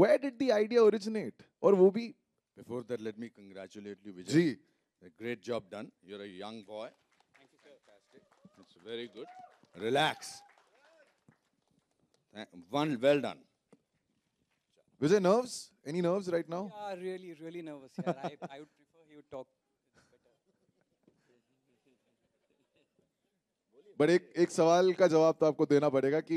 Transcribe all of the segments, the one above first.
where did the idea originate? और वो भी Before that, let me congratulate you, Vijay. Ji A great job done. You're a young boy. Thank you, sir. Fantastic. It's very good. Relax. Well done. Vijay, nerves? Any nerves right now? Yeah, really, really nervous. Yeah, I would prefer he would talk. But एक सवाल का जवाब तो आपको देना पड़ेगा कि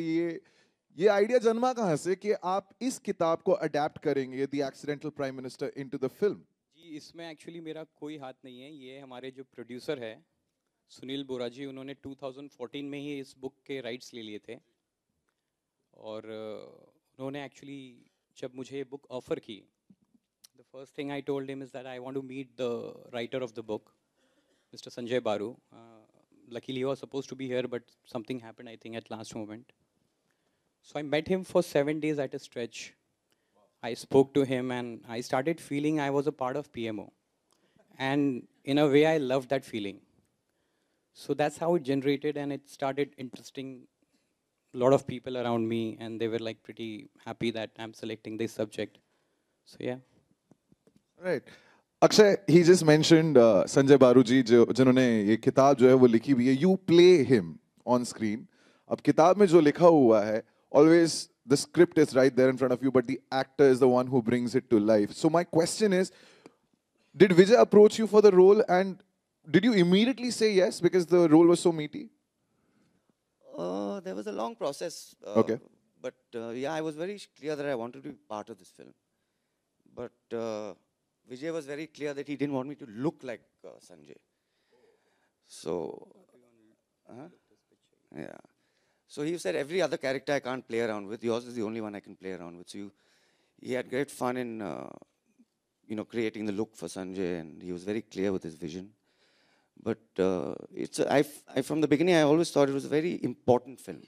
ये आइडिया जन्मा कहाँ से कि आप इस किताब को अडेप्ट करेंगे the accidental prime minister into the film? जी, इसमें एक्चुअली मेरा कोई हाथ नहीं है। ये हमारे जो प्रोड्यूसर है सुनील बोरा जी, उन्होंने 2014 में ही इस बुक के राइट्स ले लिए थे। और उन्होंने एक्चुअली जब मुझे ये बुक ऑफर की, the first thing I told him is that I want to meet the writer of the book, mister Sanjay Baru. Luckily, he was supposed to be here, but something happened, I think, at last moment. So I met him for 7 days at a stretch. I spoke to him, and I started feeling I was a part of PMO. And in a way, I loved that feeling. So that's how it generated, and it started interesting a lot of people around me, and they were like pretty happy that I'm selecting this subject. So yeah. Right. Akshay, he just mentioned Sanjay बारू जी जिन्होंने ये किताब जो है वो लिखी हुई है. You play him on screen. अब किताब में जो लिखा हुआ है, always the script is right there in front of you, but the actor is the one who brings it to life. So my question is, did Vijay approach you for the role, and did you immediately say yes because the role was so meaty? There was a long process. Okay. But yeah, I was very clear that I wanted to be part of this film. But Vijay was very clear that he didn't want me to look like Sanjay. So, yeah. So he said every other character I can't play around with. Yours is the only one I can play around with. So he had great fun in, creating the look for Sanjay, and he was very clear with his vision. But from the beginning, I always thought it was a very important film,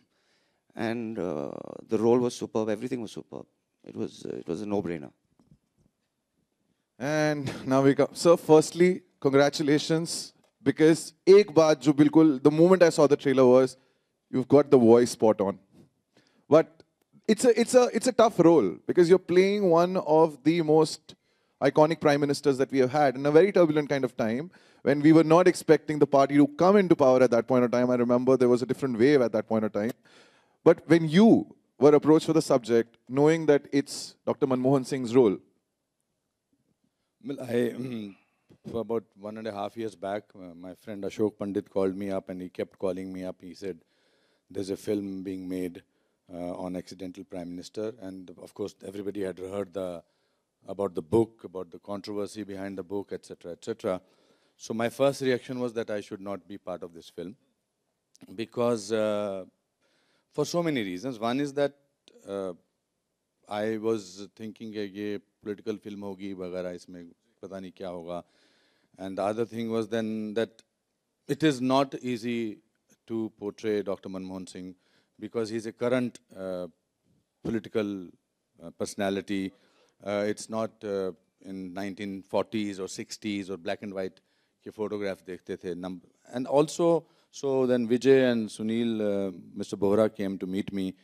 and the role was superb. Everything was superb. It was a no-brainer. And now we come. Sir, firstly, congratulations, because एक बात जो बिल्कुल, the moment I saw the trailer was, you've got the voice spot on. But it's a tough role because you're playing one of the most iconic prime ministers that we have had in a very turbulent kind of time when we were not expecting the party to come into power at that point of time. I remember there was a different wave at that point of time. But when you were approached for the subject, knowing that it's Dr. Manmohan Singh's role, Well, for about 1.5 years back, my friend Ashok Pandit called me up, and he kept calling me up. He said, there's a film being made on accidental prime minister. And of course, everybody had heard about the book, about the controversy behind the book, etc., etc. So my first reaction was that I should not be part of this film because for so many reasons. One is that I was thinking कि ये political film होगी वगैरह, इसमें पता नहीं क्या होगा. And the other thing was then that it is not easy to portray Dr. Manmohan Singh because he's a current political personality. It's not in 1940s or 60s or black and white के photograph देखते थे. And also, so then Vijay and Sunil, Mr. Bohra came to meet me,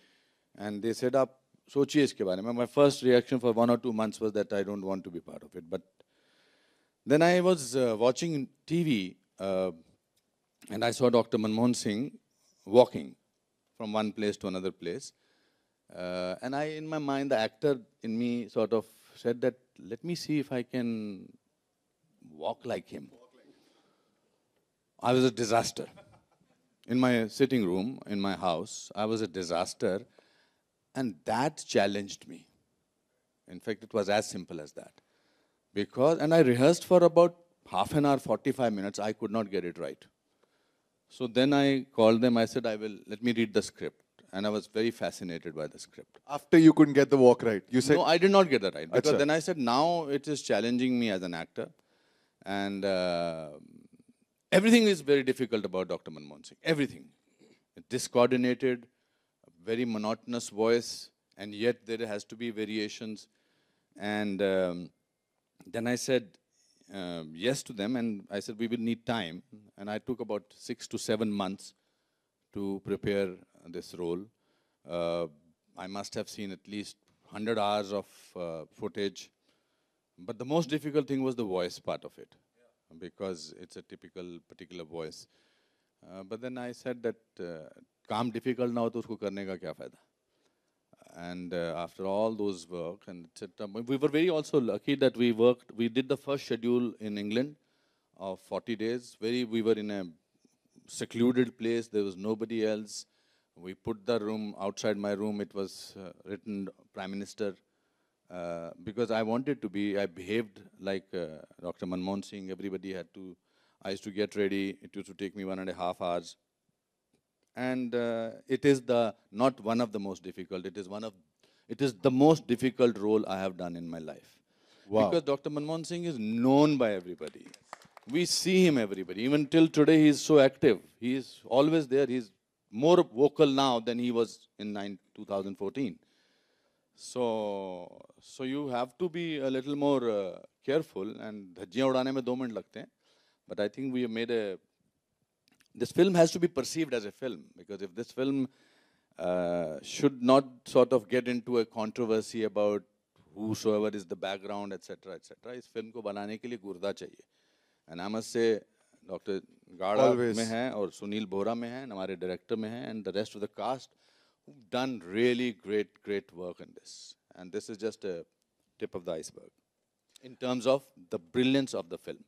and they said, आप सोचिए इसके बारे में. My first reaction for 1 or 2 months was that I don't want to be part of it. But then I was watching TV and I saw Dr. Manmohan Singh walking from one place to another place. And in my mind, the actor in me sort of said that, let me see if I can walk like him. I was a disaster. In my sitting room, in my house, I was a disaster. And that challenged me. In fact, it was as simple as that. And I rehearsed for about half an hour, 45 minutes. I could not get it right. So then I called them. I said, let me read the script. And I was very fascinated by the script. After you couldn't get the walk right, you said... No, I did not get that right. Because Achha. then I said, now it is challenging me as an actor. And everything is very difficult about Dr. Manmohan Singh. Everything. Discoordinated, very monotonous voice, and yet there has to be variations. And then I said yes to them, and I said we will need time. And I took about 6 to 7 months to prepare this role. I must have seen at least 100 hours of footage. But the most difficult thing was the voice part of it, because it's a typical particular voice. But then I said that काम difficult ना हो तो उसको करने का क्या फायदा? And after all those work, and we were very also lucky that we did the first schedule in England of 40 days. We were in a secluded place, there was nobody else. We put the room outside my room, it was written Prime Minister, because I behaved like Dr. Manmohan Singh. Everybody I used to get ready, it used to take me 1.5 hours. And it is not one of the most difficult, it is the most difficult role I have done in my life. Wow. Because Dr. Manmohan Singh is known by everybody. We see him everybody. Even till today, he is so active. He is always there. He's more vocal now than he was in 2014. So you have to be a little more careful. And धज्जियाँ उड़ाने में 2 minute लगते हैं. But I think we have made this film has to be perceived as a film, because if this film should not sort of get into a controversy about whosoever is the background, etc., etc., इस film को बनाने के लिए गुर्दा चाहिए. And I must say, Dr. Gada में है और सुनील बोरा में है, हमारे director में है, and the rest of the cast who've done really great work in this. And this is just a tip of the iceberg in terms of the brilliance of the film.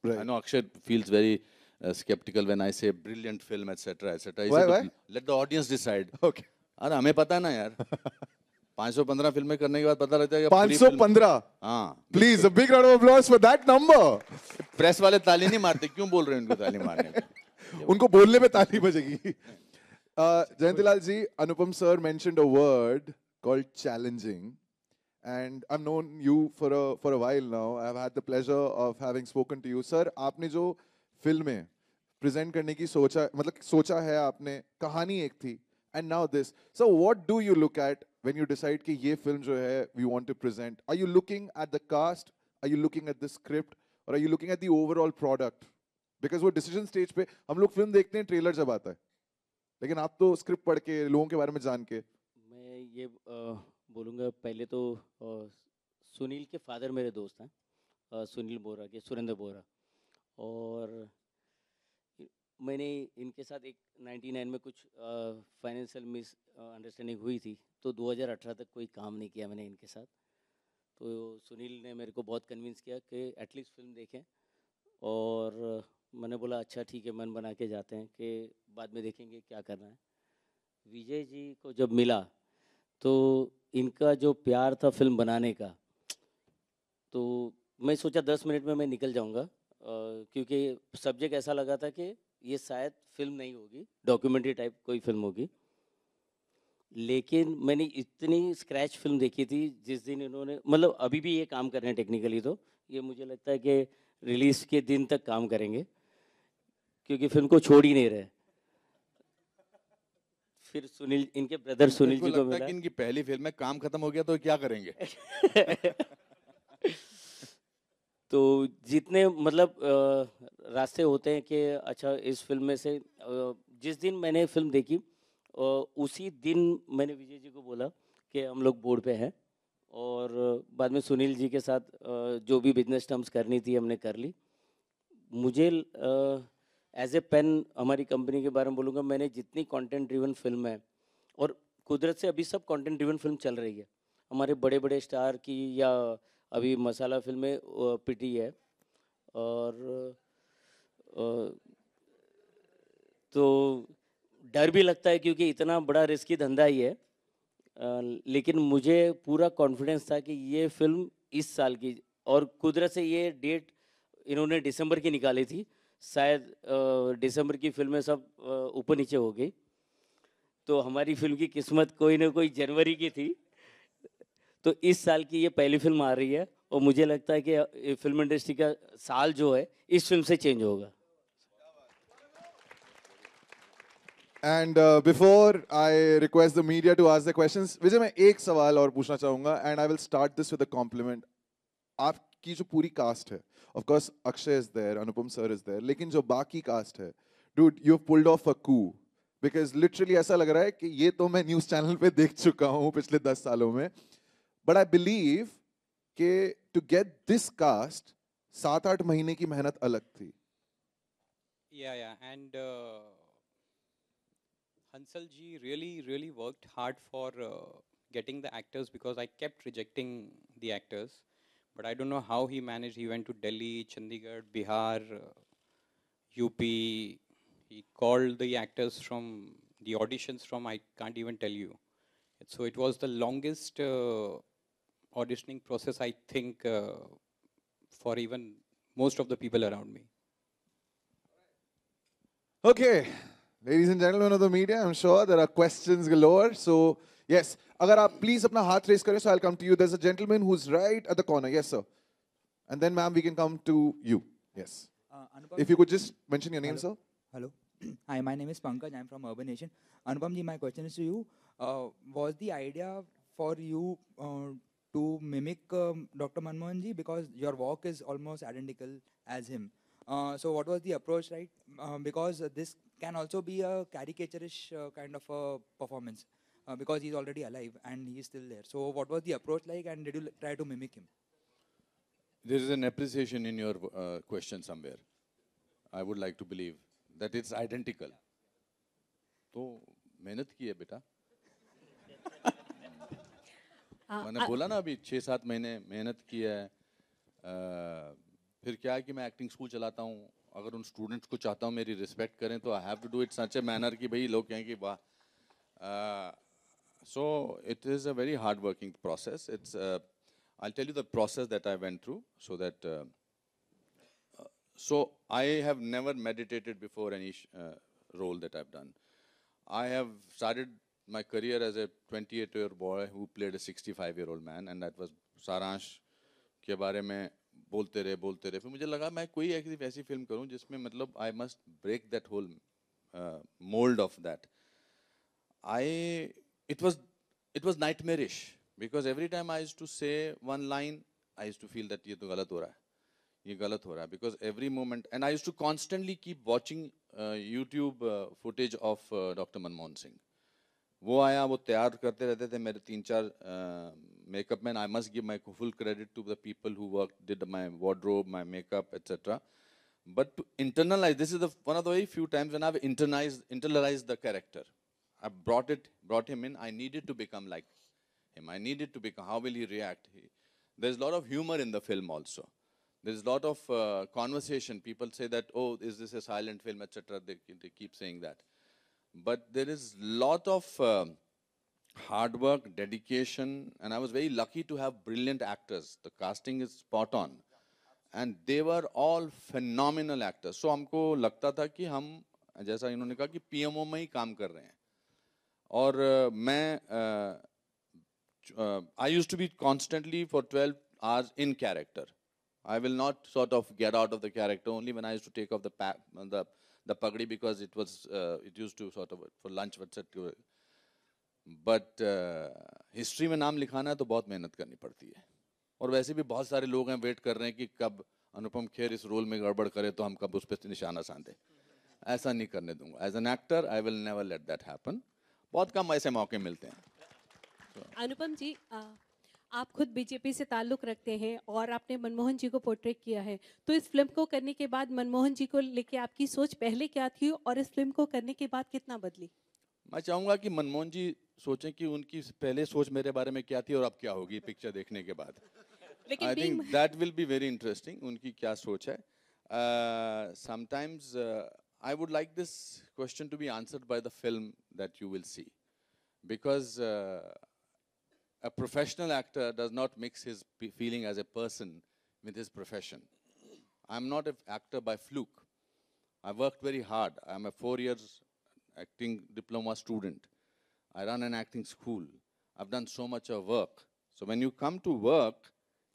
Right. I know Akshay feels very skeptical when I say brilliant film, etc., etc. Why? Let the audience decide. Okay. अरे हमें पता ना यार. 515 फिल्में करने के बाद पता लगता है कि 515. हाँ. Please, a big round of applause for that number. Press वाले ताली नहीं मारते, क्यों बोल रहे हैं उनको ताली मारने? उनको बोलने में ताली बजेगी. Jayantilal ji, Anupam sir mentioned a word called challenging. And I've known you for a while now. I've had the pleasure of having spoken to you. Sir, आपने जो फिल्में present करने की सोचा है आपने, कहानी एक थी. And now this. So what do you look at when you decide कि ये film जो है we want to present? Are you looking at the cast? Are you looking at the script? Or are you looking at the overall product? Because वो decision stage पे हम लोग film देखते हैं trailer जब आता है. लेकिन आप तो script पढ़ के लोगों के बारे में जान के. मैं ये बोलूँगा, पहले तो सुनील के फादर मेरे दोस्त हैं, सुनील बोरा के, सुरेंद्र बोरा, और मैंने इनके साथ एक 99 में कुछ फाइनेंशियल मिस अंडरस्टैंडिंग हुई थी, तो 2018 तक कोई काम नहीं किया मैंने इनके साथ. तो सुनील ने मेरे को बहुत कन्विंस किया कि एटलीस्ट फिल्म देखें, और मैंने बोला अच्छा ठीक है, मन बना के जाते हैं कि बाद में देखेंगे क्या करना है. विजय जी को जब मिला तो इनका जो प्यार था फिल्म बनाने का, तो मैं सोचा 10 मिनट में मैं निकल जाऊंगा, क्योंकि सब्जेक्ट ऐसा लगा था कि ये शायद फिल्म नहीं होगी, डॉक्यूमेंट्री टाइप कोई फिल्म होगी. लेकिन मैंने इतनी स्क्रैच फिल्म देखी थी जिस दिन इन्होंने, मतलब अभी भी ये काम कर रहे हैं टेक्निकली, तो ये मुझे लगता है कि रिलीज़ के दिन तक काम करेंगे, क्योंकि फिल्म को छोड़ ही नहीं रहे. फिर सुनील, इनके ब्रदर सुनील जी को मिला. इनकी पहली फिल्म में काम खत्म हो गया तो क्या करेंगे? तो जितने मतलब रास्ते होते हैं कि अच्छा इस फिल्म में से, जिस दिन मैंने फिल्म देखी उसी दिन मैंने विजय जी को बोला कि हम लोग बोर्ड पे हैं, और बाद में सुनील जी के साथ जो भी बिजनेस टर्म्स करनी थी हमने कर ली. मुझे एज ए पेन हमारी कंपनी के बारे में बोलूँगा, मैंने जितनी कंटेंट ड्रिवन फिल्म है, और कुदरत से अभी सब कंटेंट ड्रिवन फिल्म चल रही है, हमारे बड़े बड़े स्टार की, या अभी मसाला फिल्में पिटी है, और तो डर भी लगता है क्योंकि इतना बड़ा रिस्की धंधा ही है. लेकिन मुझे पूरा कॉन्फिडेंस था कि ये फिल्म इस साल की, और कुदरत से ये डेट इन्होंने दिसंबर की निकाली थी, शायद दिसंबर की फिल्में सब ऊपर नीचे हो गई, तो हमारी फिल्म की किस्मत कोई ना कोई जनवरी की थी. तो इस साल की ये पहली फिल्म आ रही है, और मुझे लगता है कि फिल्म इंडस्ट्री का साल जो है इस फिल्म से चेंज होगा. And before I request the media to ask the questions, विजय मैं एक सवाल और पूछना चाहूँगा, and I will start this with a compliment. आपकी जो पूरी कास्ट है, of course Akshay is there, Anupam sir is there, लेकिन जो बाकी कास्ट है, dude, you've pulled off a coup. Because literally ऐसा लग रहा है कि ये तो मैं न्यूज़ चैनल पे देख चुका हूँ पिछले 10 सालों में. But I believe कि to get this cast 7-8 महीने की मेहनत अलग थी. Yeah, and Hansal ji really worked hard for getting the actors, because I kept rejecting the actors. But I don't know how he managed. He went to Delhi, Chandigarh, Bihar, UP. He called the actors from the auditions from, I can't even tell you. So it was the longest auditioning process, I think, for even most of the people around me. Okay, ladies and gentlemen of the media, I'm sure there are questions galore. So yes, अगर आप please अपना हाथ raise करें, so I'll come to you. There's a gentleman who's right at the corner. Yes, sir. And then, ma'am, we can come to you. Yes. Anupam If you could just mention your name, Hello. sir. Hello. Hi, my name is Pankaj. I'm from Urban Nation. Anupam ji, my question is to you. Was the idea for you to mimic Dr. Manmohan ji, because your walk is almost identical as him? So what was the approach, right? Because this can also be a caricaturish kind of a performance, because he's already alive and he's still there. So what was the approach like, and did you try to mimic him? There is an appreciation in your question somewhere. I would like to believe that it's identical. तो मेहनत की है बेटा. मैंने बोला ना अभी 6-7 महीने मेहनत की है. फिर क्या है कि मैं एक्टिंग स्कूल चलाता हूँ. अगर उन स्टूडेंट्स को चाहता हूँ मेरी रिस्पेक्ट करें तो I have to do it such a manner कि भाई लोग कहें कि वाह. So it is a very hard working process. It's I'll tell you the process that I went through, so that so I have never meditated before any role that I've done. I have started my career as a 28-year-old boy who played a 65-year-old man, and that was सारांश के बारे में बोलते रहे. फिर मुझे लगा मैं कोई ऐसी वैसी फिल्म करूं जिसमें मतलब I must break that whole mold of that. It was nightmarish, because every time I used to say one line, I used to feel that ये तो गलत हो रहा है, ये गलत हो रहा है, because every moment, and I used to constantly keep watching YouTube footage of Dr. Manmohan Singh. वो आया, वो तैयार करते रहते थे मेरे 3-4 makeup men. I must give my full credit to the people who worked, did my wardrobe, my makeup, etc. But to internalize, this is one of the very few times when I've internalized the character. I brought him in. I needed to become like him. I needed to become, how will he react? There's a lot of humor in the film also. There's a lot of conversation. People say that, oh, is this a silent film, etc. They keep saying that. But there is a lot of hard work, dedication, and I was very lucky to have brilliant actors. The casting is spot on. And they were all phenomenal actors. So हमको लगता था कि हम, जैसा इन्होंने कहा कि PMO में ही काम कर रहे हैं. और मैं I used to be constantly for 12 hours in character. I will not sort of get out of the character only when I used to take off the pagdi, because it was it used to sort of for lunch, etc. But history में नाम लिखाना है तो बहुत मेहनत करनी पड़ती है. और वैसे भी बहुत सारे लोग हैं वेट कर रहे हैं कि कब अनुपम खेर इस रोल में गड़बड़ करे तो हम कब उस पर निशाना साधे. ऐसा नहीं करने दूंगा. As an actor, I will never let that happen. बहुत कम ऐसे मौके मिलते हैं. अनुपम जी, आप खुद बीजेपी से ताल्लुक रखते हैं और आपने मनमोहन जी को पोर्ट्रेट किया है, तो इस फिल्म को करने के बाद मनमोहन जी को लेके आपकी सोच पहले क्या थी और इस फिल्म को करने के बाद कितना बदली? मैं चाहूँगा कि मनमोहन जी सोचें कि उनकी पहले सोच मेरे बारे में क्या थी और अब क्या होगी पिक्चर देखने के बाद. I think that will be very interesting. उनकी क्या सोच है. Sometimes I would like this question to be answered by the film that you will see, because a professional actor does not mix his feeling as a person with his profession. I'm not an actor by fluke. I worked very hard. I'm a 4 years acting diploma student. I run an acting school. I've done so much of work. So when you come to work,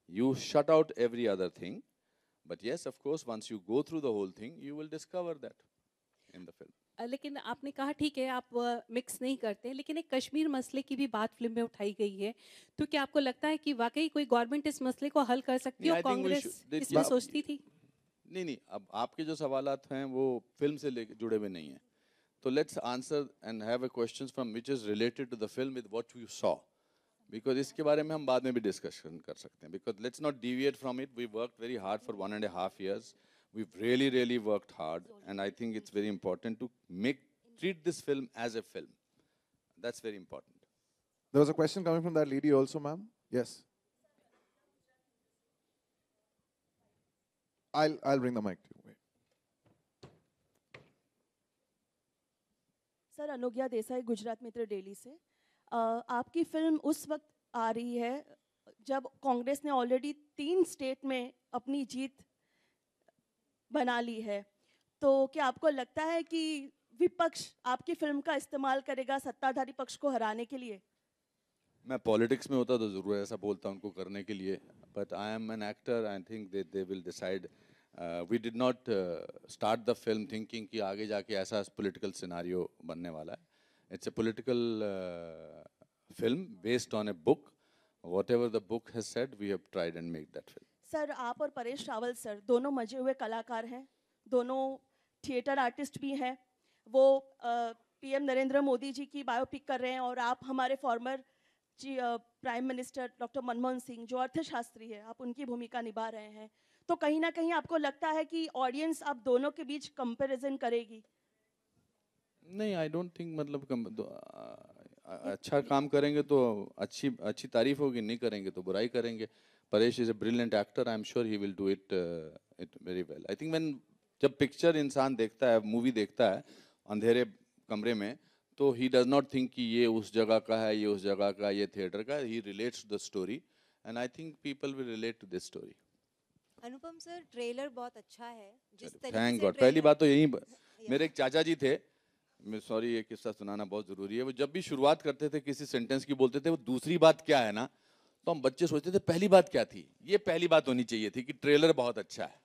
you shut out every other thing. But yes, of course, once you go through the whole thing, you will discover that in the film. लेकिन आपने कहा ठीक है आप mix नहीं करते, लेकिन एक कश्मीर मसले की भी बात फिल्म में उठाई गई है, तो क्या आपको लगता है कि वाकई कोई गवर्नमेंट इस मसले को हल कर सकती है और कांग्रेस इसमें सोचती थी? नहीं, अब आपके जो सवालात हैं वो फिल्म से जुड़े हुए नहीं हैं. तो let's answer and have a questions from which is related to the film with what you saw. Because इसके बारे में हम बाद में भी डिस्कशन कर सकते हैं, because let's not deviate from it. We work very hard for 1.5 years. We've really worked hard, and I think it's very important to treat this film as a film. That's very important. There was a question coming from that lady also, ma'am. Yes. I'll bring the mic to you. Wait. Sir, अनुज्ञा देसाई, गुजरात मित्र daily से. आपकी film उस वक्त आ रही है जब कांग्रेस ने already 3 state में अपनी जीत बना ली है. तो क्या आपको लगता है कि विपक्ष आपकी फिल्म का इस्तेमाल करेगा सत्ताधारी पक्ष को हराने के लिए? मैं पॉलिटिक्स में होता तो जरूर ऐसा बोलता उनको करने के लिए, but I am an actor. I think they will decide. We did not start the film thinking कि आगे जाके ऐसा पॉलिटिकल सिनारियो बनने वाला है. It's a political film based on a book. Whatever the book has said, we have tried and made that film. Sir, आप और Paresh Rawal sir दोनों मजे हुए कलाकार हैं, दोनों थिएटर आर्टिस्ट भी हैं. वो पीएम नरेंद्र मोदी जी की बायोपिक कर रहे हैं और आप हमारे फॉर्मर जी prime minister doctor Manmohan Singh जो अर्थशास्त्री है, आप उनकी भूमिका निभा रहे हैं. तो कहीं ना कहीं आपको लगता है कि ऑडियंस आप दोनों के बीच कंपैरिजन करेगी? नहीं, आई डोंट थिंक. मतलब अच्छा काम करेंगे तो अच्छी तारीफ होगी, नहीं करेंगे तो बुराई करेंगे. Paresh is a brilliant actor. I am sure he will do it very well. I think when जब पिक्चर इंसान देखता है, मूवी देखता है अंधेरे कमरे में, तो ही डज नॉट थिंक कि ये उस जगह का है, ये उस जगह का, ये थिएटर का. ही relates to the story, and I think people will relate to this story. Anupam sir, trailer बहुत अच्छा है. जिस तरीके थैंक से गॉड. पहली बात तो यही, Yeah. मेरे एक चाचा जी थे, मैं सॉरी ये किस्सा सुनाना बहुत जरूरी है. वो जब भी शुरुआत करते थे किसी सेंटेंस की, बोलते थे वो दूसरी बात क्या है ना, तो हम बच्चे सोचते थे पहली बात क्या थी. ये पहली बात होनी चाहिए थी कि ट्रेलर बहुत अच्छा है.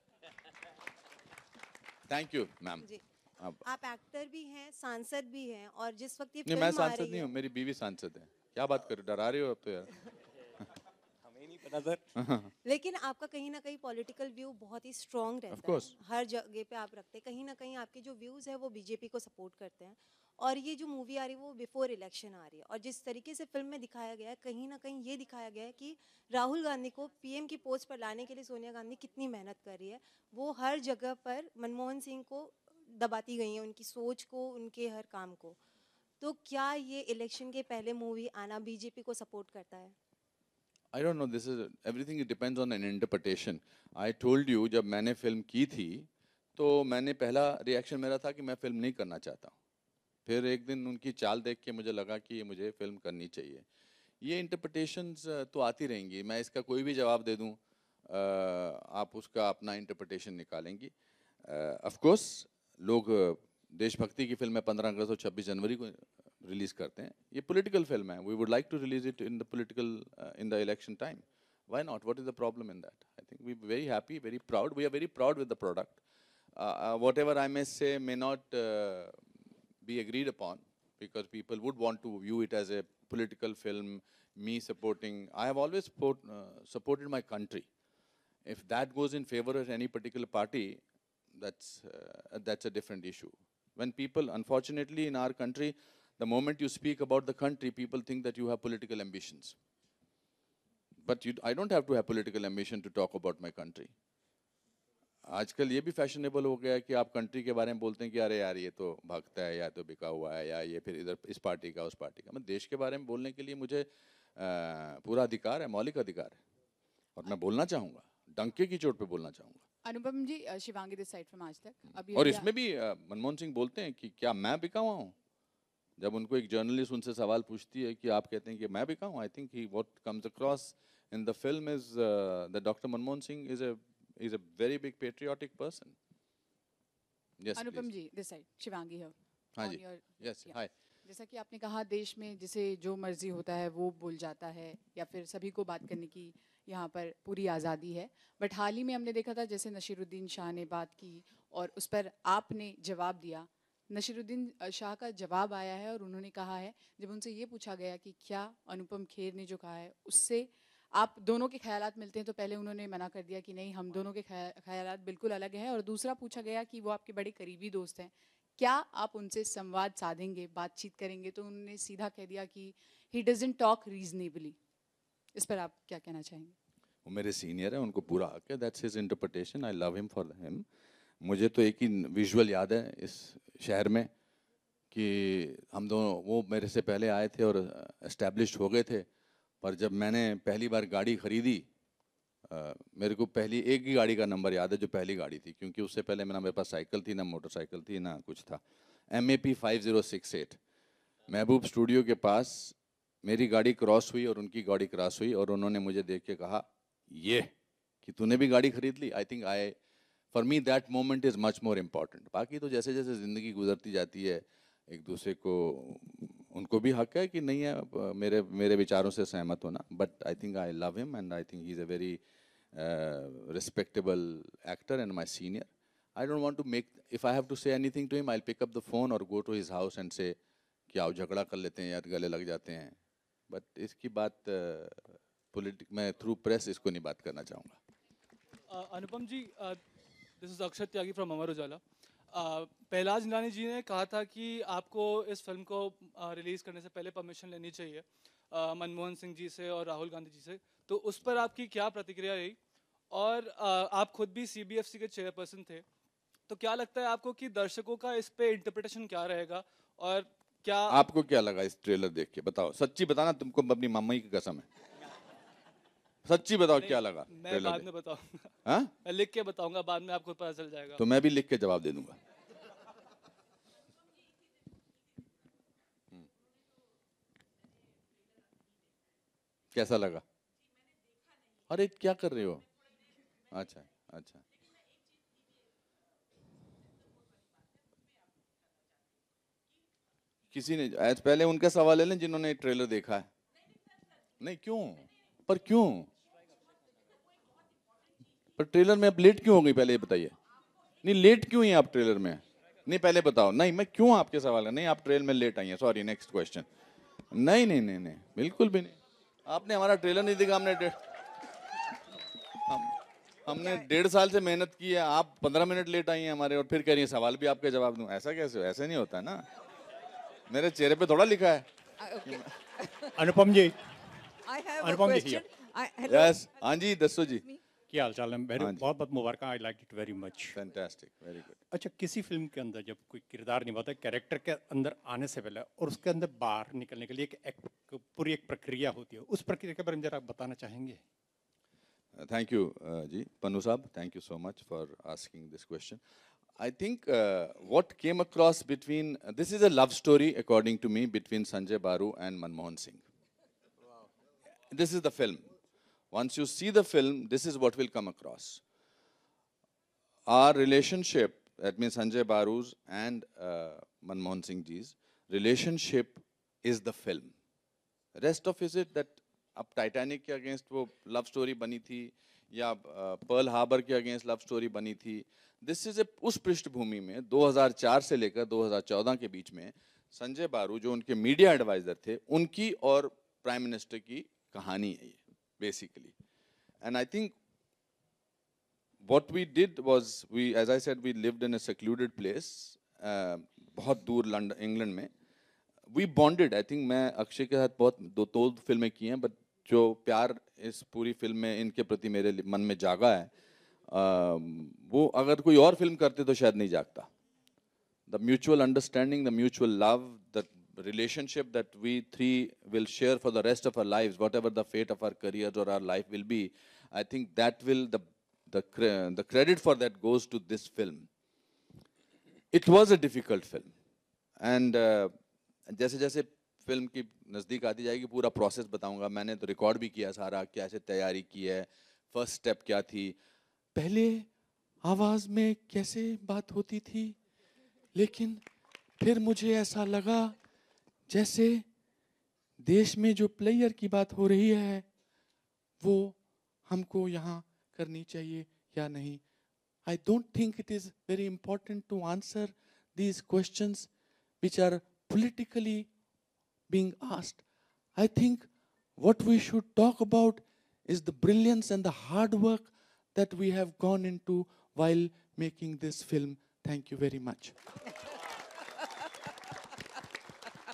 Thank you ma'am. जी. आप एक्टर भी हैं, सांसद भी हैं, और जिस वक्त ये नहीं, फिल्म मैं आ सांसद रही नहीं है, हूँ, मेरी बीवी सांसद है. क्या बात कर रहे हो, डरा रहे हो अब तो यार. हमें नहीं पता सर. लेकिन आपका कहीं ना कहीं पॉलिटिकल व्यू बहुत ही स्ट्रांग रहता है. course. हर जगह पे आप रखते हैं. कहीं ना कहीं आपके जो व्यूज है वो बीजेपी को सपोर्ट करते हैं. और ये जो मूवी आ रही है वो बिफोर इलेक्शन आ रही है, और जिस तरीके से फिल्म में दिखाया गया है, कहीं ना कहीं ये दिखाया गया है कि राहुल गांधी को पीएम की पोस्ट पर लाने के लिए सोनिया गांधी कितनी मेहनत कर रही है. वो हर जगह पर मनमोहन सिंह को दबाती गई हैं, उनकी सोच को, उनके हर काम को. तो क्या ये इलेक्शन के पहले मूवी आना बीजेपी को सपोर्ट करता है? I don't know. This is everything. It depends on an interpretation. I told you जब मैंने फिल्म की थी तो मैंने पहला रिएक्शन मेरा था कि मैं फिल्म नहीं करना चाहता हूँ. फिर एक दिन उनकी चाल देख के मुझे लगा कि मुझे फिल्म करनी चाहिए. ये इंटरप्रिटेशंस तो आती रहेंगी. मैं इसका कोई भी जवाब दे दूँ, आप उसका अपना इंटरप्रिटेशन निकालेंगी. ऑफ कोर्स लोग देशभक्ति की फिल्में 15 अगस्त और 26 जनवरी को रिलीज करते हैं. ये पॉलिटिकल फिल्म है. We would like to release it in the political in the election time. Why not? What is the problem in that? I think we very happy, very proud. We are very proud with the product. Whatever I may say may not be agreed upon, because people would want to view it as a political film, me supporting. I have always supported my country. If that goes in favor of any particular party, that's a different issue. When people, unfortunately in our country, the moment you speak about the country, people think that you have political ambitions. But I don't have to have political ambition to talk about my country. आजकल ये भी fashionable हो गया है कि आप country के बारे में बोलते हैं कि अरे यार ये तो भक्त है, या तो बिका हुआ है, या ये फिर इधर इस पार्टी का उस पार्टी का. मैं देश के बारे में बोलने के लिए मुझे पूरा अधिकार है, मौलिक अधिकार है, और मैं बोलना चाहूँगा, डंके की चोट पे बोलना चाहूँगा. अनुपम जी, शिवांगी दिस साइड फ्रॉम आज तक. अभी और इसमें भी मनमोहन सिंह बोलते हैं कि क्या मैं बिका हुआ हूँ. जब उनको एक जर्नलिस्ट उनसे सवाल पूछती है कि आप कहते हैं कि मैं बिका हूँ, I think he what comes across in the film is that doctor Manmohan Singh is a very big patriotic person. Yes, Anupam please. जी, दिस साइड शिवांगी है. हाँ जी. Yes, hi. जैसा कि आपने कहा, देश में जिसे जो मर्जी होता है वो बोल जाता है, या फिर सभी को बात करने की यहाँ पर पूरी आज़ादी है. बट हाल ही में हमने देखा था जैसे नसीरुद्दीन शाह ने बात की और उस पर आपने जवाब दिया. नसीरुद्दीन शाह का जवाब आया है और उन्होंने कहा है, जब उनसे ये पूछा गया कि क्या अनुपम खेर ने जो कहा है उससे आप दोनों के ख्यालात मिलते हैं, तो पहले उन्होंने मना कर दिया कि नहीं, हम दोनों के ख्यालात बिल्कुल अलग हैं. और दूसरा पूछा गया कि वो आपके बड़े करीबी दोस्त हैं, क्या आप उनसे संवाद साधेंगे, बातचीत करेंगे? तो उन्होंने सीधा कह दिया कि ही डजंट टॉक रीजनेबली. इस पर आप क्या कहना चाहेंगे? वो मेरे सीनियर है, उनको पूरा हक है, that's his interpretation, I love him for him. मुझे तो एक ही विजुअल याद है इस शहर में कि हम दोनों, वो मेरे से पहले आए थे और एस्टेब्लिश्ड हो गए थे, पर जब मैंने पहली बार गाड़ी खरीदी, मेरे को पहली एक ही गाड़ी का नंबर याद है जो पहली गाड़ी थी, क्योंकि उससे पहले मेरे पास साइकिल थी, ना मोटरसाइकिल थी, ना कुछ था। MAP 5068 महबूब स्टूडियो के पास मेरी गाड़ी क्रॉस हुई और उनकी गाड़ी क्रॉस हुई, और उन्होंने मुझे देख के कहा ये कि तूने भी गाड़ी खरीद ली। I think for me that moment is much more important. बाकी तो जैसे जैसे ज़िंदगी गुजरती जाती है, एक दूसरे को, उनको भी हक है कि नहीं है मेरे विचारों से सहमत होना, but I think I love him and I think he is a very respectable actor and my senior. I don't want to make, if I have to say anything to him, I'll pick up the phone or go to his house and say कि आओ झगड़ा कर लेते हैं यार, गले लग जाते हैं, बट इसकी बात मैं थ्रू प्रेस इसको नहीं बात करना चाहूँगा। Anupam ji, this is Akshat Tyagi from Amar Ujala. Pahlaj Nirani ji ने कहा था कि आपको इस फिल्म को रिलीज करने से पहले परमिशन लेनी चाहिए मनमोहन सिंह जी से और राहुल गांधी जी से, तो उस पर आपकी क्या प्रतिक्रिया रही? और आप खुद भी CBFC के चेयरपर्सन थे, तो क्या लगता है आपको कि दर्शकों का इस पे इंटरप्रिटेशन क्या रहेगा? और क्या आपको क्या लगा इस ट्रेलर देख के? बताओ, सच्ची बताना, तुमको अपनी मम्मी की कसम है, सच्ची बताओ क्या लगा? मैं बाद में बताऊंगा। हाँ, मैं लिख के बताऊंगा, बाद में आपको पता चल जाएगा। तो मैं भी लिख के जवाब दे दूंगा। कैसा लगा? अरे क्या कर रहे हो? अच्छा अच्छा, किसी ने आज पहले उनका सवाल ले लें जिन्होंने ट्रेलर देखा है। नहीं क्यों? पर क्यों? पर ट्रेलर में आप लेट क्यों हो गई, पहले ये बताइए। नहीं लेट क्यों हैं आप ट्रेलर में? नहीं पहले बताओ। नहीं मैं क्यों आपके सवाल का, नहीं आप ट्रेलर में लेट आई हैं, सॉरी नेक्स्ट क्वेश्चन। नहीं नहीं नहीं नहीं बिल्कुल भी नहीं, आपने हमारा ट्रेलर नहीं देखा। हमने 1.5 साल से मेहनत की है, आप 15 मिनट लेट आई हैं हमारे, और फिर कह रही हैं सवाल भी आपके जवाब दूं। ऐसा कैसे? ऐसे नहीं होता ना, मेरे चेहरे पे थोड़ा लिखा है। अनुपम जी, अनुपम जी, यस, हाँ जी दसो जी, क्या हाल चाल है? बहुत बहुत मुबारक, I like it very much. Fantastic, very good. अच्छा, किसी फिल्म के अंदर जब कोई किरदार निभाता है, कैरेक्टर के अंदर आने से पहले और उसके अंदर बाहर निकलने के लिए पूरी एक प्रक्रिया होती है, उस प्रक्रिया के बारे में जरा बताना चाहेंगे? Thank you, Ji. Panu Saab, thank you so much for asking this question. I think what came across between, this is a love story according to me between Sanjay Baru and Manmohan Singh. Wow. This is the film. Once you see the film, this is what will come across. Our relationship, that means Sanjay Baru's and Manmohan Singh Ji's relationship is the film. Rest of it that अब Titanic के against वो love story बनी थी या Pearl Harbor के against love story बनी थी, this is उस पृष्ठभूमि में 2004 से लेकर 2014 के बीच में संजय बारू जो उनके मीडिया एडवाइजर थे, उनकी और प्राइम मिनिस्टर की कहानी है ये basically. And I think what we did was, we as I said we lived in a secluded place, बहुत दूर लंदन इंग्लैंड में। वी बॉन्डेड, आई थिंक मैं अक्षय के साथ बहुत दो फिल्में की हैं, बट जो प्यार इस पूरी फिल्म में इनके प्रति मेरे मन में जागा है, वो अगर कोई और फिल्म करते तो शायद नहीं जागता। The mutual understanding, the mutual love, the relationship that we three will share for the rest of our lives, whatever the fate of our careers or our life will be, I think that will, the credit for that goes to this film. It was a difficult film, and जैसे जैसे film की नज़दीक आती जाएगी पूरा process बताऊंगा। मैंने तो रिकॉर्ड भी किया सारा, कैसे तैयारी की है, फर्स्ट स्टेप क्या थी, पहले आवाज़ में कैसे बात होती थी, लेकिन फिर मुझे ऐसा लगा जैसे देश में जो प्लेयर की बात हो रही है वो हमको यहाँ करनी चाहिए या नहीं। I don't think it is very important to answer these questions which are politically being asked. I think what we should talk about is the brilliance and the hard work that we have gone into while making this film. Thank you very much.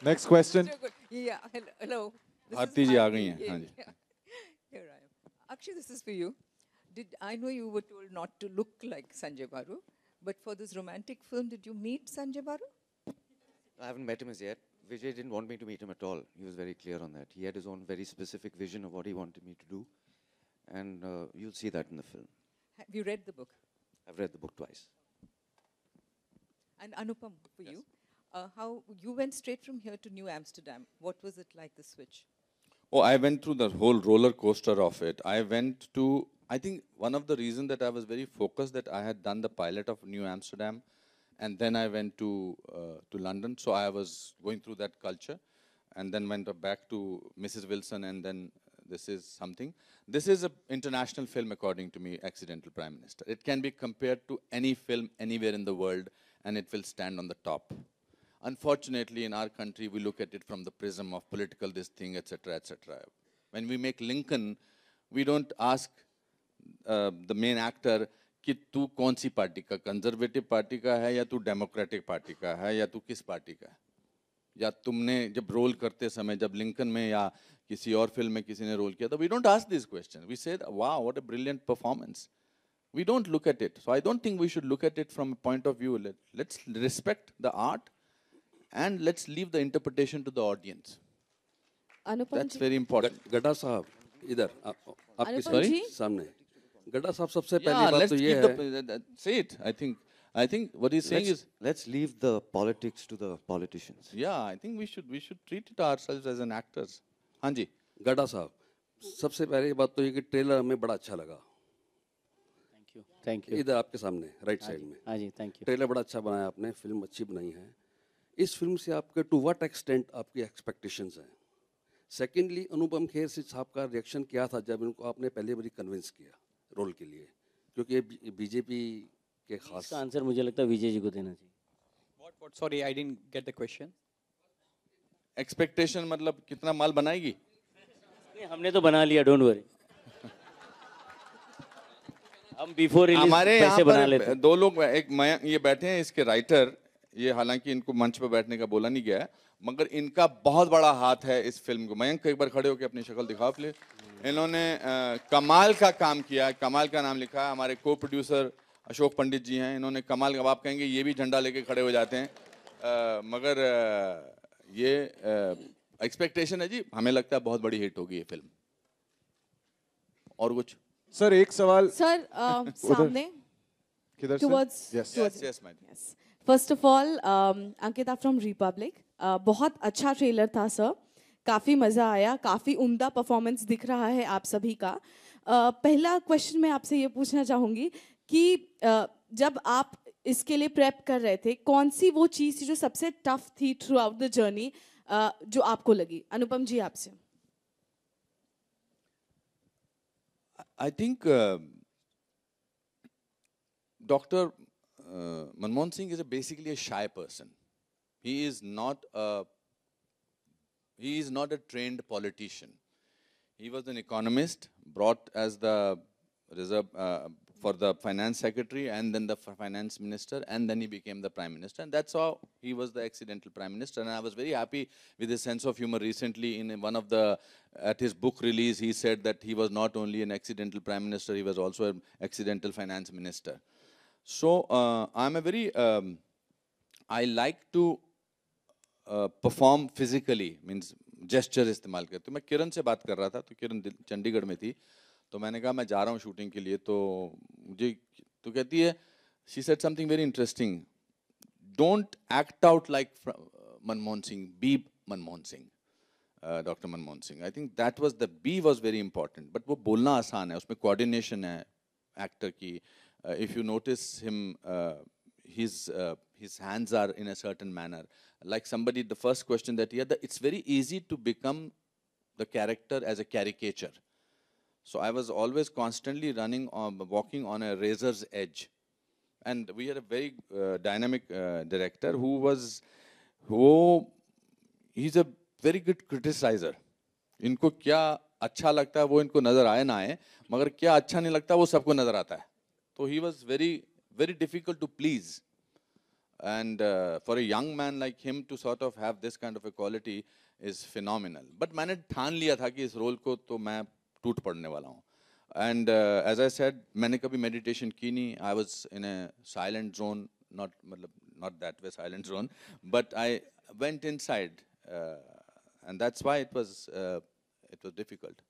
Next question. Yeah, hello. आरती जी आ गई हैं, हाँ जी। Actually, this is for you. I know you were told not to look like Sanjay Baru, but for this romantic film, did you meet Sanjay Baru? I haven't met him as yet. Vijay didn't want me to meet him at all. He was very clear on that. He had his own very specific vision of what he wanted me to do. And you'll see that in the film. Have you read the book? I've read the book twice. And Anupam, for you, how you went straight from here to New Amsterdam. What was it like, the switch? Oh, I went through the whole roller coaster of it. I think one of the reasons that I was very focused that I had done the pilot of New Amsterdam, and then I went to London. So I was going through that culture, and then went back to Mrs. Wilson, and then this is something. This is an international film, according to me, Accidental Prime Minister. It can be compared to any film anywhere in the world, and it will stand on the top. Unfortunately, in our country, we look at it from the prism of political this thing, etc., etc. When we make Lincoln, we don't ask the main actor कि तू कौन सी party का, conservative party का है या तू democratic party का है या तू किस पार्टी का है, या तुमने जब रोल करते समय जब लिंकन में या किसी और फिल्म में किसी ने रोल किया, तो we don't ask these questions. We say, wow, what a brilliant performance. We don't look at it. So I don't think we should look at it from a point of view. Let's respect the art and let's leave the interpretation to the audience. That's very important. गड्ढा साहब इधर आपके सामने गड्ढा साहब सबसे पहली Yeah, बात let's तो ये keep है the say it. I think what he's saying is let's leave the politics to the politicians. Yeah, I think we should treat it ourselves as an actors. हाँ जी, गड्ढा साहब सबसे पहली बात तो ये कि ट्रेलर हमें बड़ा अच्छा लगा. Thank you. इधर आपके सामने राइट साइड में. हाँ जी, थैंक यू. ट्रेलर बड़ा अच्छा बनाया आपने, फिल्म अच्छी बनाई है. इस फिल्म से आपके टू व्हाट एक्सटेंट आपकी एक्सपेक्टेशंस हैं? सेकेंडली, अनुपम खेर साहब का रिएक्शन क्या था जब इनको आपने पहले बारी कन्विंस किया रोल के लिए, क्योंकि ये बीजेपी के खास. इसका आंसर मुझे लगता है विजय जी को देना चाहिए. What? Sorry, I didn't get the question. Expectation मतलब कितना माल बनाएगी? नहीं, हमने तो बना लिया, डोंट वरी. हम बिफोर रिलीज हमारे यहाँ पैसे बना लेते. दो लोग, एक ये बैठे हैं, इसके राइटर, ये हालांकि इनको मंच पर बैठने का बोला नहीं गया है, मगर इनका बहुत बड़ा हाथ है इस फिल्म को. मयंक एक बार खड़े होकर अपनी शक्ल दिखाओ प्लीज. इन्होंने कमाल का काम किया, कमाल का नाम लिखा है. हमारे को प्रोड्यूसर अशोक पंडित जी हैं, इन्होंने कमाल का, आप कहेंगे ये भी झंडा लेके खड़े हो जाते हैं, मगर ये एक्सपेक्टेशन है जी. हमें लगता है बहुत बड़ी हिट होगी ये फिल्म. और कुछ सर एक सवाल सर सामने किधर से? towards yes, my dear. First of all Ankita from Republic, बहुत अच्छा ट्रेलर था सर, काफ़ी मज़ा आया, काफ़ी उम्दा परफॉर्मेंस दिख रहा है आप सभी का. पहला क्वेश्चन मैं आपसे ये पूछना चाहूँगी कि जब आप इसके लिए प्रेप कर रहे थे, कौन सी वो चीज़ थी जो सबसे टफ थी थ्रू आउट द जर्नी, जो आपको लगी? अनुपम जी आपसे. I think Dr. Manmohan Singh is basically a shy person. He is not a trained politician. He was an economist, brought as the reserve for the finance secretary, and then the finance minister, and then he became the prime minister, and that's how he was the accidental prime minister. And I was very happy with his sense of humor. Recently, in one of the at his book release, he said that he was not only an accidental prime minister, he was also an accidental finance minister. So I'm a very I like to perform physically, means gesture इस्तेमाल करते. तो मैं किरण से बात कर रहा था, तो किरण चंडीगढ़ में थी, तो मैंने कहा मैं जा रहा हूँ शूटिंग के लिए, तो मुझे तो कहती है, she said something very interesting, don't act out like Manmohan Singh, be Manmohan Singh, Dr. Manmohan Singh. I think that was the be was very important, but वो बोलना आसान है, उसमें coordination है actor की. If you notice him, his hands are in a certain manner. Like somebody, the first question that he had, it's very easy to become the character as a caricature. So I was always constantly walking on a razor's edge. And we had a very dynamic director he's a very good criticizer. इनको क्या अच्छा लगता है वो इनको नजर आए ना आए, मगर क्या अच्छा नहीं लगता वो सबको नजर आता है. So he was very, very difficult to please. And for a young man like him to sort of have this kind of a quality is phenomenal. But मैंने ठान लिया था कि इस रोल को तो मैं टूट पड़ने वाला हूँ. And as I said, मैंने कभी meditation की नहीं. I was in a silent zone, not that way silent zone, but I went inside, and that's why it was difficult.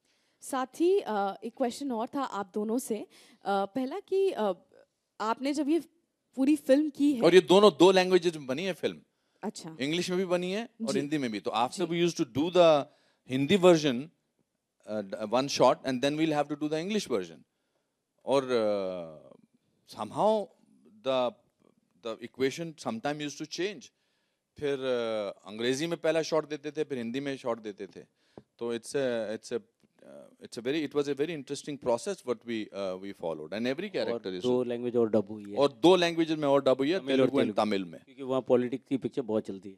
साथ ही एक क्वेश्चन और था आप दोनों से, पहला कि आपने जब ये पूरी फिल्म की है, और ये दोनों 2 लैंग्वेजेस में बनी है फिल्म. अच्छा, इंग्लिश में भी बनी है और जी। हिंदी में भी. तो after we used to do the Hindi version one shot and then we'll have to do the English version. Or somehow the equation sometime used to change. फिर अंग्रेजी में पहला शॉट देते थे, फिर हिंदी में शॉट देते थे. तो it was a very interesting process what we followed, and every character is 2 language और डब हुई है. और 2 लैंग्वेजेस में और डब हुई है, तमिल और तेलुगु एंड तेलुगु। तमिल में. क्योंकि वहाँ पॉलिटिक्स की पिक्चर बहुत चलती है.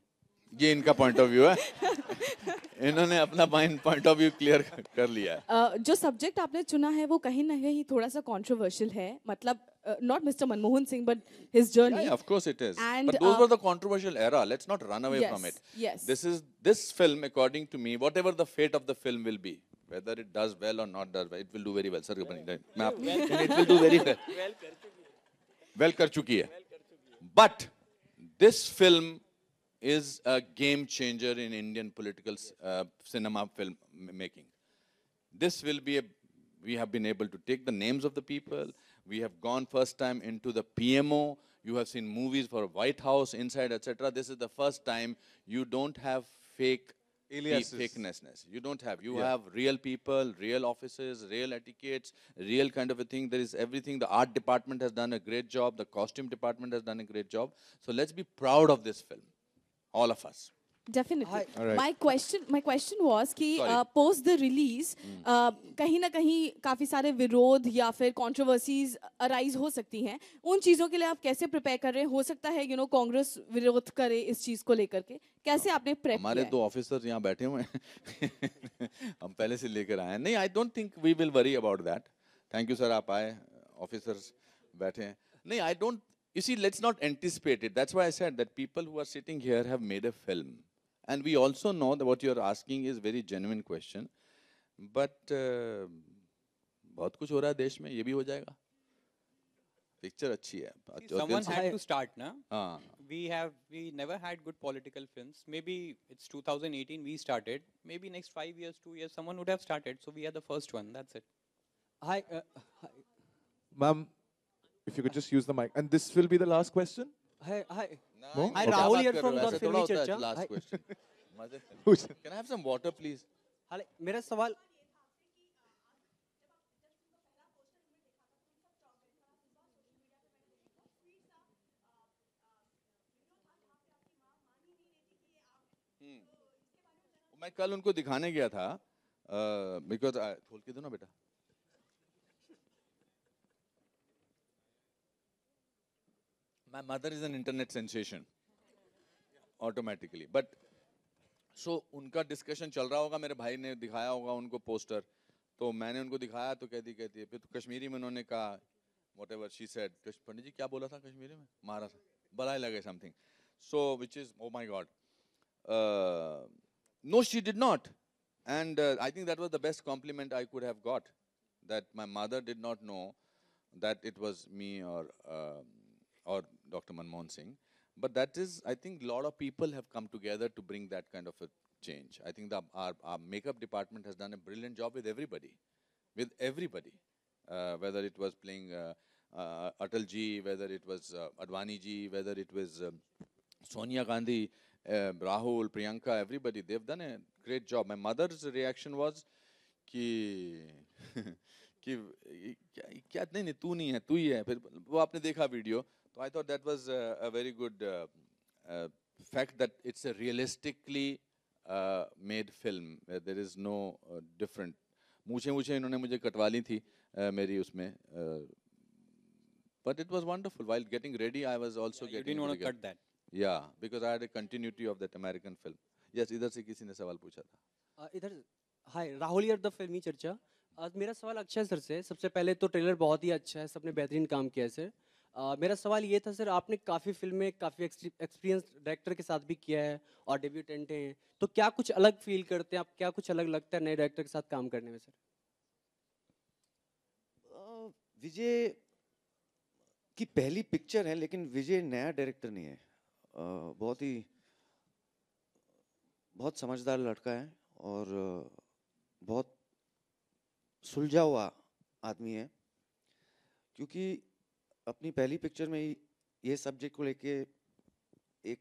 ये इनका पॉइंट ऑफ व्यू है. इन्होंने अपना पॉइंट ऑफ व्यू क्लियर कर लिया है. जो सब्जेक्ट आपने चुना है वो कहीं ना कहीं थोड़ा सा कंट्रोवर्शियल है, मतलब not mister Manmohan Singh but his journey. Yeah, of course it is. And, but those were the controversial era. Let's not run away from it. Yes. This film, according to me, whatever the fate of the film will be, whether it does well or not does well, it will do very well. Sir, it will do very well. Well कर चुकी है. But this film is a game changer in Indian political cinema film making. This will be we have been able to take the names of the people. We have gone first time into the PMO. You have seen movies for White House, inside, etc. This is the first time you don't have fakeness. You don't have. You have real people, real offices, real etiquettes, real kind of a thing. There is everything. The art department has done a great job. The costume department has done a great job. So let's be proud of this film. All of us. Definitely. All right. My question was कि Sorry. post the release कहीं ना कहीं काफी सारे विरोध या फिर controversies arise हो सकती हैं. उन चीजों के लिए आप कैसे prepare कर रहे हैं? हो सकता है कांग्रेस विरोध करे इस चीज को लेकर के. कैसे आपने prep किया हमारे है? 2 ऑफिसर्स यहाँ बैठे हुए हैं. हम पहले से लेकर आए हैं. नहीं, I don't think we will worry about that. Thank you sir, आप आए. ऑफिसर्स बैठे हैं. नहीं, I don't. You see, let's not anticipate it. That's why I said that people who are sitting here have made a film. And we also know that what you're asking is very genuine question. But बहुत कुछ हो रहा है देश में, ये भी हो जाएगा. Picture अच्छी है. Someone had to start, na? हाँ. We never had good political films. Maybe it's 2018 we started. Maybe next 5 years, 2 years, someone would have started. So we are the first one. That's it. Hi. Ma'am, if you could just use the mic. And this will be the last question? Hi. No? Hi, Okay. Rahul here from ऐसे the थोड़ा Filmy होता है Charcha. last Hi. question. Who's- Can I have some water, please? हाल मेरा सवाल मैं कल उनको दिखाने गया था. Because खोल के दो ना बेटा. My mother is an internet sensation. Automatically. But so उनका डिस्कशन चल रहा होगा, मेरे भाई ने दिखाया होगा उनको पोस्टर. तो मैंने उनको दिखाया तो कहती है फिर तो कश्मीरी में उन्होंने कहा whatever she said. पंडित जी क्या बोला था कश्मीरी में? मारा था. बलाई लगे something. So which is, oh my God. No, she did not. And I think that was the best compliment I could have got. That my mother did not know that it was me or Dr. Manmohan Singh. But that is, I think a lot of people have come together to bring that kind of a change. I think our makeup department has done a brilliant job with everybody. Whether it was playing Atal ji, whether it was Advani ji, whether it was Sonia Gandhi, Rahul, Priyanka, everybody, they've done a great job. My mother's reaction was कि क्या नहीं तू नहीं है तू ही है. फिर वो आपने देखा video. So I thought that was a very good fact that it's a realistically made film. There is no different. मूछें इन्होंने मुझे कटवा ली थी मेरी उसमें. But it was wonderful. While getting ready, I was also getting. You didn't want to cut that. Yeah, because I had a continuity of that American film. Yes, इधर से किसी ने सवाल पूछा था. इधर हाय राहुल यार द फिल्मी चर्चा. मेरा सवाल अक्षय सर से. सबसे पहले तो ट्रेलर बहुत ही अच्छा है, सबने बेहतरीन काम किया है सर. मेरा सवाल ये था सर, आपने काफ़ी फिल्में काफ़ी एक्सपीरियंस डायरेक्टर के साथ भी किया है और डेब्यूटेंट हैं, तो क्या कुछ अलग फील करते हैं आप? क्या कुछ अलग लगता है नए डायरेक्टर के साथ काम करने में सर? विजय की पहली पिक्चर है, लेकिन विजय नया डायरेक्टर नहीं है। बहुत समझदार लड़का है और बहुत सुलझा हुआ आदमी है, क्योंकि अपनी पहली पिक्चर में ही ये सब्जेक्ट को लेके एक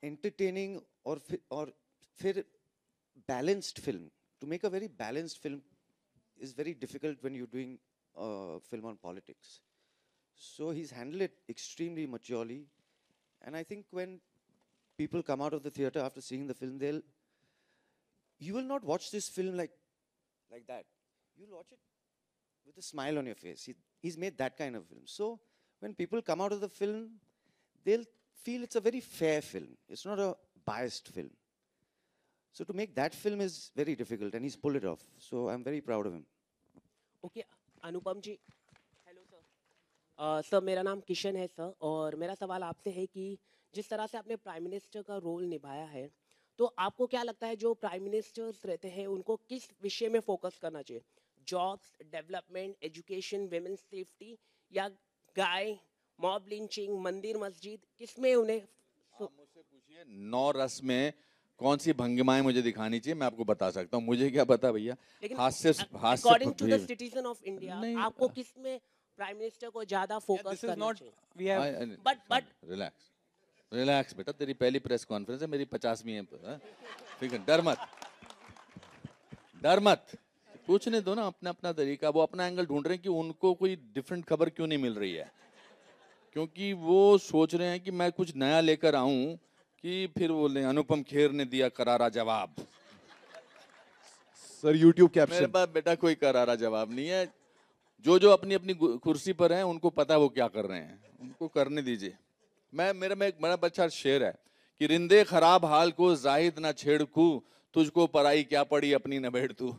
एंटरटेनिंग और फिर balanced film, to make a very balanced film is very difficult when you're doing a film on politics. So he's handled it extremely maturely, and I think when people come out of the theater after seeing the film, you will not watch this film like that. You'll watch it with a smile on your face. He's made that kind of film. So when people come out of the film, they'll feel it's a very fair film. It's not a biased film. So to make that film is very difficult, and he's pulled it off. So I'm very proud of him. Okay, Anupam ji, hello sir. Sir मेरा नाम किशन है sir, और मेरा सवाल आपसे है कि जिस तरह से आपने प्राइम मिनिस्टर का रोल निभाया है, तो आपको क्या लगता है जो प्राइम मिनिस्टर्स रहते हैं उनको किस विषय में फोकस करना चाहिए? Jobs, development, education, women safety, या गाय, मॉब लिंचिंग, मंदिर मस्जिद, किसमें उन्हें? मुझसे पूछिए 9 रस में कौन सी भंगिमाएं मुझे दिखानी चाहिए, मैं आपको बता सकता हूँ। मुझे क्या पता भैया। According to the citizen of India, आपको किस में प्राइम मिनिस्टर को ज्यादा फोकस करना चाहिए? बट रिलैक्स बेटा, तेरी पहली प्रेस कॉन्फ्रेंस है, मेरी 50वीं है। ठीक है, डर मत, पूछने दो ना अपना अपना तरीका। वो अपना एंगल ढूंढ रहे हैं कि उनको कोई डिफरेंट खबर क्यों नहीं मिल रही है, क्योंकि वो सोच रहे हैं कि मैं कुछ नया लेकर आऊं कि फिर बोले अनुपम खेर ने दिया करारा जवाब। Sir YouTube caption. मेरे पास बेटा कोई करारा जवाब नहीं है। जो अपनी अपनी कुर्सी पर हैं उनको पता है वो क्या कर रहे हैं, उनको करने दीजिए। मेरा में एक बड़ा अच्छा शेर है कि रिंदे खराब हाल को जाहिद ना छेड़कू, तुझको पराई क्या पड़ी अपनी न भेड़ तू।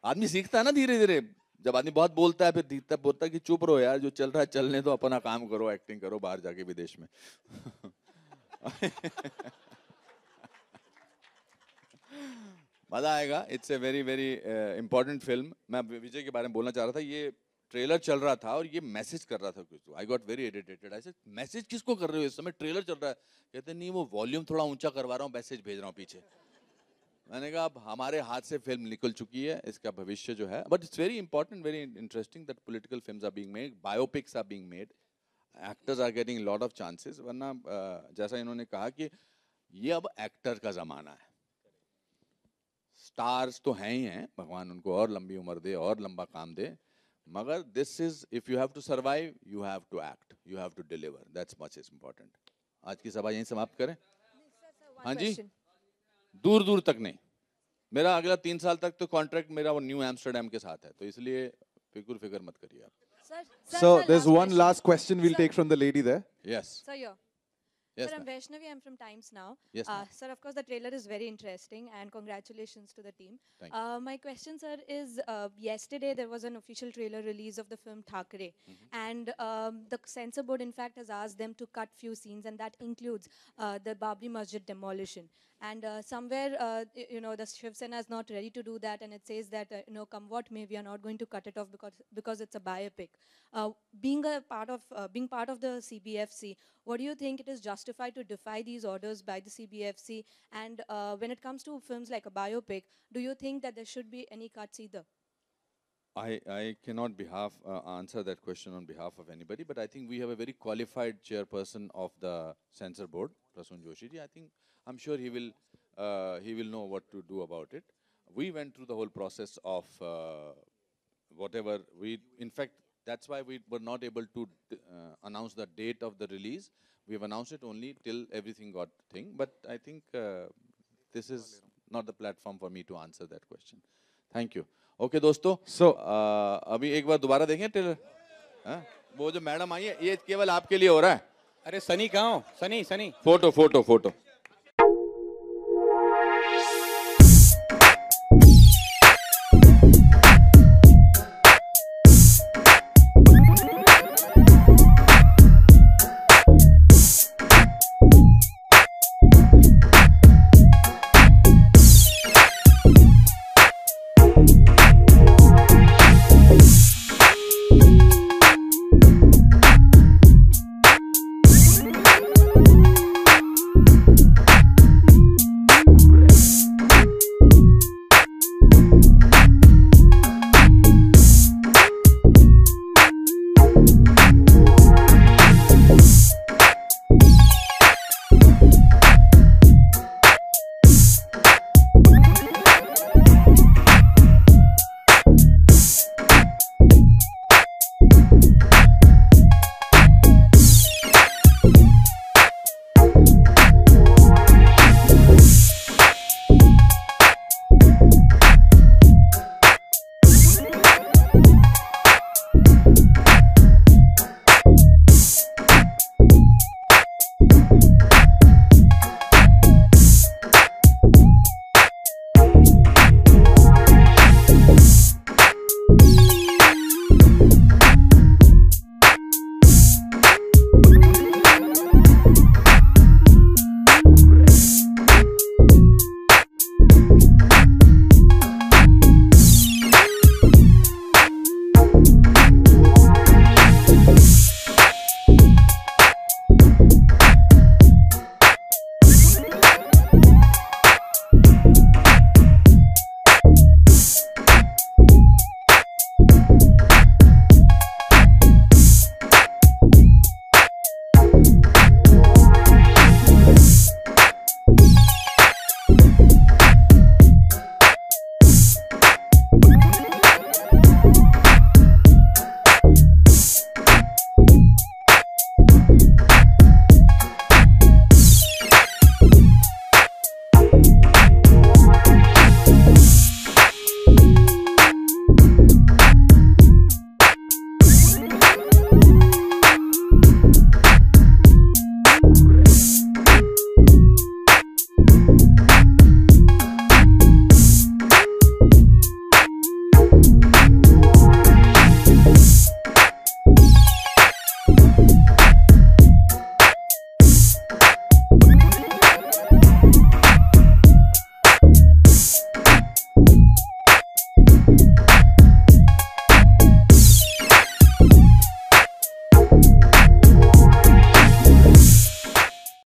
आदमी सीखता है ना धीरे धीरे। जब आदमी बहुत बोलता है फिर धीरे बोलता है कि चुप रहो यार, जो चल रहा है चलने दो, अपना काम करो, एक्टिंग करो बाहर जाके विदेश में। मजा आएगा। It's a very very important film. मैं विजय के बारे में बोलना चाह रहा था। ये ट्रेलर चल रहा था और ये मैसेज कर रहा था कुछ। I got very irritated. I said message किसको कर रहे हो इस समय, ट्रेलर चल रहा है। कहते नहीं वो वॉल्यूम थोड़ा ऊंचा करवा रहा हूँ, मैसेज भेज रहा हूँ पीछे। मैंने कहा अब हमारे हाथ से फिल्म निकल चुकी है, इसका भविष्य जो है। But it's very important, very interesting that political films are being made, biopics are being made, actors are getting lot of chances. वरना जैसा इन्होंने कहा कि ये अब एक्टर का जमाना है। स्टार्स तो हैं ही हैं, भगवान उनको और लंबी उम्र दे और लंबा काम दे, मगर this is if you have to survive, you have to act, you have to deliver, that's much is important. आज की सभा यहीं समाप्त करें। हाँ जी, दूर दूर तक नहीं। मेरा अगला 3 साल तक तो कॉन्ट्रैक्ट मेरा वो न्यू एम्स्टरडैम के साथ है, तो इसलिए फिक्र मत करिए आप। So there's one last question we'll take from the lady there. Yes. Sir, Yes, sir, I'm Vaishnavi. I'm from Times Now. Yes, ma'am. Sir, of course, the trailer is very interesting, and congratulations to the team. Thank My question, sir, is yesterday there was an official trailer release of the film Thakre, and the censor board, in fact, has asked them to cut few scenes, and that includes the Babri Masjid demolition. And somewhere, the Shiv Sena is not ready to do that, and it says that, come what may, we are not going to cut it off because it's a biopic. Being part of the CBFC, what do you think it is justified to defy these orders by the CBFC? And when it comes to films like a biopic, do you think that there should be any cuts either? I cannot answer that question on behalf of anybody, but I think we have a very qualified chairperson of the censor board, Prasun Joshi ji. I'm sure he will know what to do about it. We went through the whole process of whatever in fact, that's why we were not able to announce the date of the release. We have announced it only till everything got thing. But I think this is not the platform for me to answer that question. Thank you. Okay, दोस्तों. So अभी एक बार दोबारा देखें trailer. वो जो madam आई है, ये केवल आपके लिए हो रहा है. अरे सनी कहाँ हो? सनी फोटो